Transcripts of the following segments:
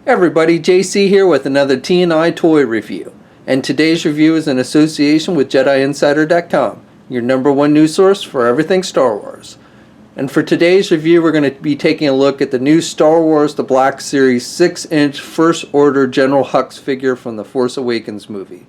Hey everybody, JC here with another T&I toy review. And today's review is in association with JediInsider.com, your #1 news source for everything Star Wars. And for today's review, we're going to be taking a look at the new Star Wars The Black Series 6-inch First Order General Hux figure from the Force Awakens movie.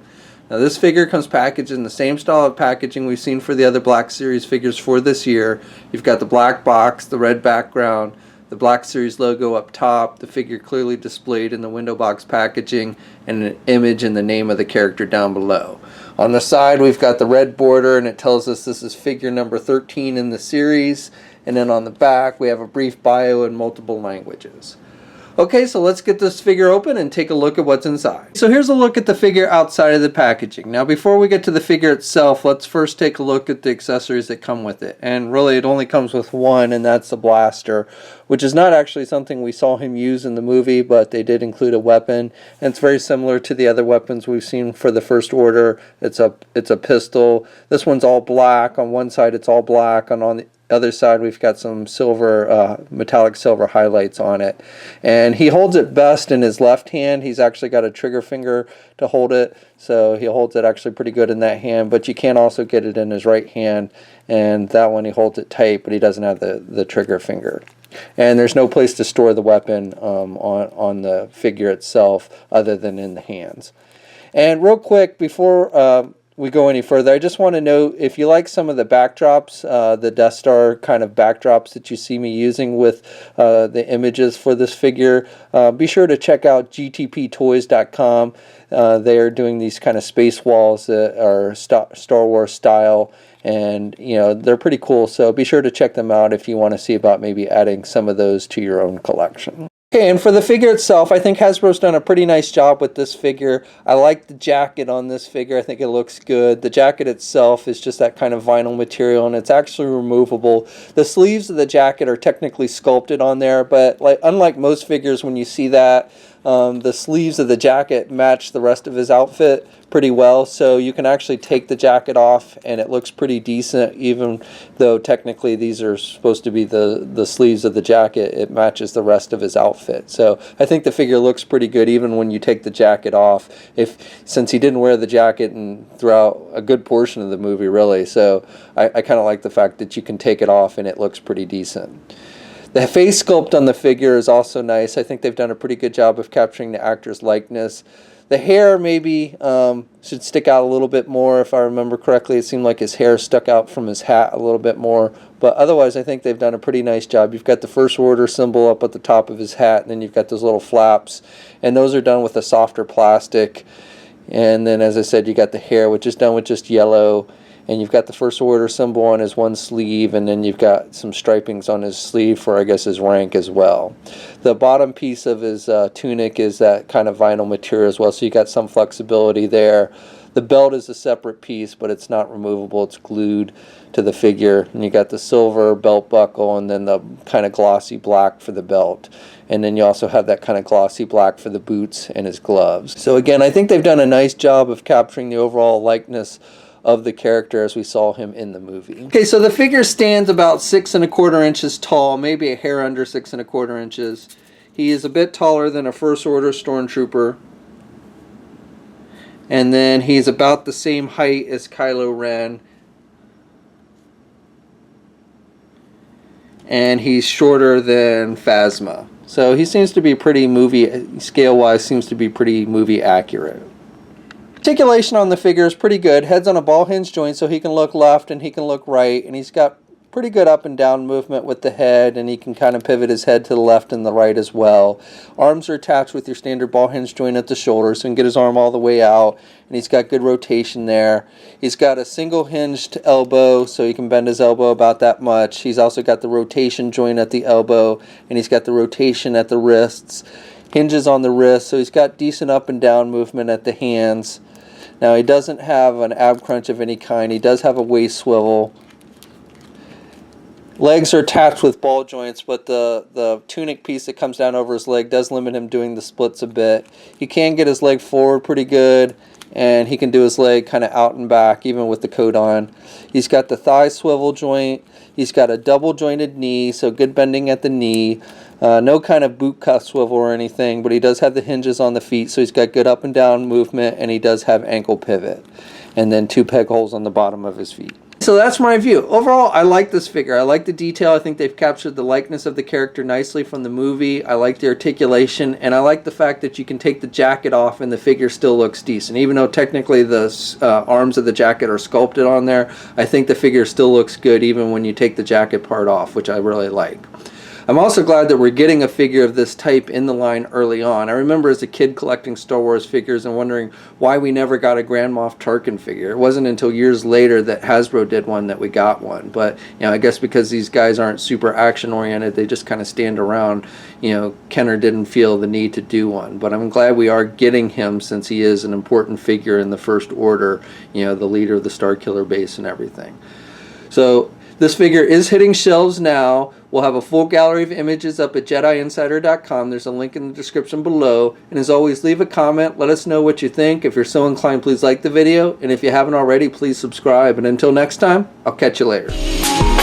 Now this figure comes packaged in the same style of packaging we've seen for the other Black Series figures for this year. You've got the black box, the red background, the Black Series logo up top, the figure clearly displayed in the window box packaging, and an image and the name of the character down below. On the side we've got the red border, and it tells us this is figure number 13 in the series. And then on the back we have a brief bio in multiple languages. Okay, so let's get this figure open and take a look at what's inside. So here's a look at the figure outside of the packaging. Now before we get to the figure itself, let's first take a look at the accessories that come with it. And really it only comes with one, and that's the blaster, which is not actually something we saw him use in the movie, but they did include a weapon. And it's very similar to the other weapons we've seen for the First Order. It's a pistol. This one's all black. On one side it's all black, and on the other side we've got some silver, metallic silver highlights on it. And he holds it best in his left hand. He's actually got a trigger finger to hold it, so he holds it actually pretty good in that hand, but you can also get it in his right hand, and that one he holds it tight, but he doesn't have the trigger finger. And there's no place to store the weapon on the figure itself other than in the hands. And real quick, before we go any further, I just want to note, if you like some of the backdrops, the Death Star kind of backdrops that you see me using with the images for this figure, be sure to check out gtptoys.com. They are doing these kind of space walls that are Star Wars style, and they're pretty cool, so be sure to check them out if you want to see about maybe adding some of those to your own collection. Okay, and for the figure itself, I think Hasbro's done a pretty nice job with this figure. I like the jacket on this figure. I think it looks good. The jacket itself is just that kind of vinyl material, and it's actually removable. The sleeves of the jacket are technically sculpted on there, but unlike most figures, when you see that, the sleeves of the jacket match the rest of his outfit pretty well, so you can actually take the jacket off and it looks pretty decent, even though technically these are supposed to be the sleeves of the jacket. It matches the rest of his outfit, so I think the figure looks pretty good even when you take the jacket off, since he didn't wear the jacket throughout a good portion of the movie, really. So I kind of like the fact that you can take it off and it looks pretty decent. The face sculpt on the figure is also nice. I think they've done a pretty good job of capturing the actor's likeness. The hair maybe should stick out a little bit more. If I remember correctly, it seemed like his hair stuck out from his hat a little bit more. But otherwise, I think they've done a pretty nice job. You've got the First Order symbol up at the top of his hat, and then you've got those little flaps. And those are done with a softer plastic. And then, as I said, you got the hair, which is done with just yellow. And you've got the First Order symbol on his one sleeve, and then you've got some stripings on his sleeve for, I guess, his rank as well. The bottom piece of his tunic is that kind of vinyl material as well, so you got some flexibility there. The belt is a separate piece, but it's not removable. It's glued to the figure. And you got the silver belt buckle, and then the kind of glossy black for the belt. And then you also have that kind of glossy black for the boots and his gloves. So again, I think they've done a nice job of capturing the overall likeness of the character as we saw him in the movie. Okay, so the figure stands about 6 1/4 inches tall, maybe a hair under 6 1/4 inches. He is a bit taller than a First Order stormtrooper. And then he's about the same height as Kylo Ren. And he's shorter than Phasma. So he seems to be pretty scale-wise, seems to be pretty movie accurate. Articulation on the figure is pretty good. Head's on a ball hinge joint, so he can look left and he can look right, and he's got pretty good up and down movement with the head, and he can kind of pivot his head to the left and the right as well. Arms are attached with your standard ball hinge joint at the shoulder, so he can get his arm all the way out, and he's got good rotation there. He's got a single hinged elbow, so he can bend his elbow about that much. He's also got the rotation joint at the elbow, and he's got the rotation at the wrists. Hinges on the wrist, so he's got decent up and down movement at the hands. Now he doesn't have an ab crunch of any kind. He does have a waist swivel. Legs are attached with ball joints, but the tunic piece that comes down over his leg does limit him doing the splits a bit. He can get his leg forward pretty good, and he can do his leg kind of out and back even with the coat on. He's got the thigh swivel joint. He's got a double jointed knee, so good bending at the knee. No kind of boot cuff swivel or anything, but he does have the hinges on the feet, so he's got good up and down movement, and he does have ankle pivot. And then 2 peg holes on the bottom of his feet. So that's my view. Overall, I like this figure. I like the detail. I think they've captured the likeness of the character nicely from the movie. I like the articulation, and I like the fact that you can take the jacket off and the figure still looks decent. Even though technically the arms of the jacket are sculpted on there, I think the figure still looks good even when you take the jacket part off, which I really like. I'm also glad that we're getting a figure of this type in the line early on. I remember as a kid collecting Star Wars figures and wondering why we never got a Grand Moff Tarkin figure. It wasn't until years later that Hasbro did one that we got one. But, you know, I guess because these guys aren't super action oriented, they just kind of stand around. You know, Kenner didn't feel the need to do one. But I'm glad we are getting him since he is an important figure in the First Order, you know, the leader of the Starkiller base and everything. So this figure is hitting shelves now. We'll have a full gallery of images up at JediInsider.com. There's a link in the description below. And as always, leave a comment. Let us know what you think. If you're so inclined, please like the video. And if you haven't already, please subscribe. And until next time, I'll catch you later.